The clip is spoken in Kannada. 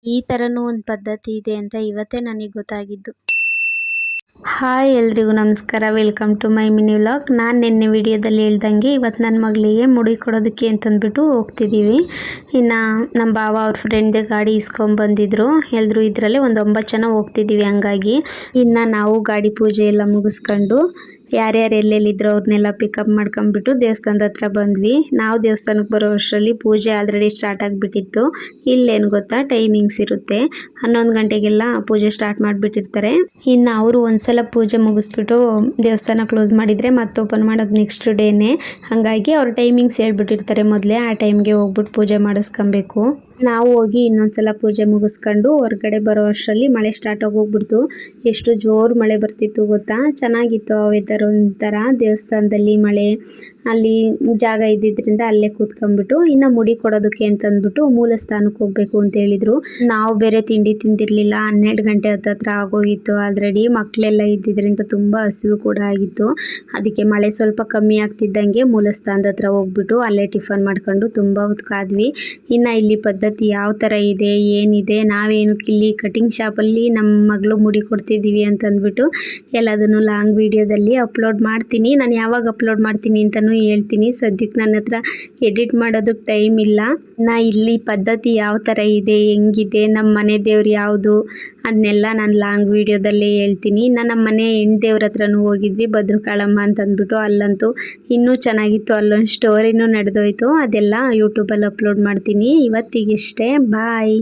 ಈ ಥರನೂ ಒಂದು ಪದ್ಧತಿ ಇದೆ ಅಂತ ಇವತ್ತೇ ನನಗೆ ಗೊತ್ತಾಗಿದ್ದು. ಹಾಯ್ ಎಲ್ರಿಗೂ ನಮಸ್ಕಾರ, welcome to my mini vlog. ನಾನು ನಿನ್ನೆ ವಿಡಿಯೋದಲ್ಲಿ ಹೇಳ್ದಂಗೆ ಇವತ್ತು ನನ್ನ ಮಗಳಿಗೆ ಮುಡಿ ಕೊಡೋದಕ್ಕೆ ಅಂತಂದ್ಬಿಟ್ಟು ಹೋಗ್ತಿದ್ದೀವಿ. ಇನ್ನು ನಮ್ಮ ಬಾವ ಅವ್ರ ಫ್ರೆಂಡ್ದೇ ಗಾಡಿ ಇಸ್ಕೊಂಬಂದಿದ್ರು. ಎಲ್ಲರೂ ಇದರಲ್ಲೇ ಒಂದು 9 ಜನ ಹೋಗ್ತಿದ್ದೀವಿ. ಹಂಗಾಗಿ ಇನ್ನು ನಾವು ಗಾಡಿ ಪೂಜೆ ಎಲ್ಲ ಮುಗಿಸ್ಕೊಂಡು ಯಾರ್ಯಾರು ಎಲ್ಲೆಲ್ಲಿದ್ರು ಅವ್ರನ್ನೆಲ್ಲ ಪಿಕಪ್ ಮಾಡ್ಕೊಂಬಿಟ್ಟು ದೇವಸ್ಥಾನದ ಹತ್ರ ಬಂದ್ವಿ. ನಾವು ದೇವಸ್ಥಾನಕ್ಕೆ ಬರೋ ಅಷ್ಟರಲ್ಲಿ ಪೂಜೆ ಆಲ್ರೆಡಿ ಸ್ಟಾರ್ಟ್ ಆಗಿಬಿಟ್ಟಿತ್ತು. ಇಲ್ಲೇನು ಗೊತ್ತಾ, ಟೈಮಿಂಗ್ಸ್ ಇರುತ್ತೆ. 11 ಗಂಟೆಗೆಲ್ಲ ಪೂಜೆ ಸ್ಟಾರ್ಟ್ ಮಾಡಿಬಿಟ್ಟಿರ್ತಾರೆ. ಇನ್ನು ಅವರು ಒಂದ್ಸಲ ಪೂಜೆ ಮುಗಿಸ್ಬಿಟ್ಟು ದೇವಸ್ಥಾನ ಕ್ಲೋಸ್ ಮಾಡಿದರೆ ಮತ್ತೆ ಓಪನ್ ಮಾಡೋದು ನೆಕ್ಸ್ಟ್ ಡೇನೇ. ಹಾಗಾಗಿ ಅವ್ರ ಟೈಮಿಂಗ್ಸ್ ಹೇಳ್ಬಿಟ್ಟಿರ್ತಾರೆ ಮೊದಲೇ. ಆ ಟೈಮ್ಗೆ ಹೋಗ್ಬಿಟ್ಟು ಪೂಜೆ ಮಾಡಿಸ್ಕೊಬೇಕು. ನಾವು ಹೋಗಿ ಇನ್ನೊಂದ್ಸಲ ಪೂಜೆ ಮುಗಿಸ್ಕೊಂಡು ಹೊರಗಡೆ ಬರೋ ಅಷ್ಟರಲ್ಲಿ ಮಳೆ ಸ್ಟಾರ್ಟ್ ಆಗೋಗ್ಬಿಡ್ತು. ಎಷ್ಟು ಜೋರು ಮಳೆ ಬರ್ತಿತ್ತು ಗೊತ್ತಾ. ಚೆನ್ನಾಗಿತ್ತು ಆ ವೆದರ್. ಒಂಥರ ದೇವಸ್ಥಾನದಲ್ಲಿ ಮಳೆ, ಅಲ್ಲಿ ಜಾಗ ಇದ್ದಿದ್ದರಿಂದ ಅಲ್ಲೇ ಕೂತ್ಕೊಂಡ್ಬಿಟ್ಟು ಇನ್ನು ಮುಡಿ ಕೊಡೋದಕ್ಕೆ ಅಂತಂದ್ಬಿಟ್ಟು ಮೂಲ ಸ್ಥಾನಕ್ಕೆ ಹೋಗ್ಬೇಕು ಅಂತ ಹೇಳಿದ್ರು. ನಾವು ಬೇರೆ ತಿಂಡಿ ತಿಂದಿರಲಿಲ್ಲ. 12 ಗಂಟೆ ಹತ್ತತ್ರ ಆಗೋಗಿತ್ತು ಆಲ್ರೆಡಿ. ಮಕ್ಕಳೆಲ್ಲ ಇದ್ದಿದ್ದರಿಂದ ತುಂಬ ಹಸಿವು ಕೂಡ ಆಗಿತ್ತು. ಅದಕ್ಕೆ ಮಳೆ ಸ್ವಲ್ಪ ಕಮ್ಮಿ ಆಗ್ತಿದ್ದಂಗೆ ಮೂಲ ಸ್ಥಾನದ ಹತ್ರ ಹೋಗ್ಬಿಟ್ಟು ಅಲ್ಲೇ ಟಿಫನ್ ಮಾಡ್ಕೊಂಡು ತುಂಬ ಹೊತ್ತು ಕಾದ್ವಿ. ಇನ್ನು ಇಲ್ಲಿ ಪದ್ಧತಿ ಯಾವ ಥರ ಇದೆ ಏನಿದೆ, ನಾವೇನು ಇಲ್ಲಿ ಕಟಿಂಗ್ ಶಾಪಲ್ಲಿ ನಮ್ಮ ಮಗಳು ಮುಡಿ ಕೊಡ್ತಿದ್ದೀವಿ ಅಂತಂದ್ಬಿಟ್ಟು ಎಲ್ಲದನ್ನು ಲಾಂಗ್ ವಿಡಿಯೋದಲ್ಲಿ ಅಪ್ಲೋಡ್ ಮಾಡ್ತೀನಿ. ನಾನು ಯಾವಾಗ ಅಪ್ಲೋಡ್ ಮಾಡ್ತೀನಿ ಅಂತಲೂ ಹೇಳ್ತೀನಿ. ಸದ್ಯಕ್ಕೆ ನನ್ನ ಹತ್ರ ಎಡಿಟ್ ಮಾಡೋದಕ್ಕೆ ಟೈಮ್ ಇಲ್ಲ. ಇಲ್ಲಿ ಪದ್ಧತಿ ಯಾವ ಥರ ಇದೆ, ಹೆಂಗಿದೆ, ನಮ್ಮ ಮನೆ ದೇವ್ರು ಯಾವುದು ಅದನ್ನೆಲ್ಲ ನಾನು ಲಾಂಗ್ ವಿಡಿಯೋದಲ್ಲೇ ಹೇಳ್ತೀನಿ. ನಮ್ಮ ಮನೆ ಹೆಣ್ಣು ದೇವ್ರ ಹತ್ರನೂ ಹೋಗಿದ್ವಿ, ಭದ್ರಕಾಳಮ್ಮ ಅಂತಂದ್ಬಿಟ್ಟು. ಅಲ್ಲಂತೂ ಇನ್ನೂ ಚೆನ್ನಾಗಿತ್ತು. ಅಲ್ಲೊಂದು ಸ್ಟೋರಿನೂ ನಡೆದೋಯ್ತು. ಅದೆಲ್ಲ ಯೂಟ್ಯೂಬಲ್ಲಿ ಅಪ್ಲೋಡ್ ಮಾಡ್ತೀನಿ. ಇವತ್ತಿಗಿಷ್ಟೇ, ಬಾಯ್.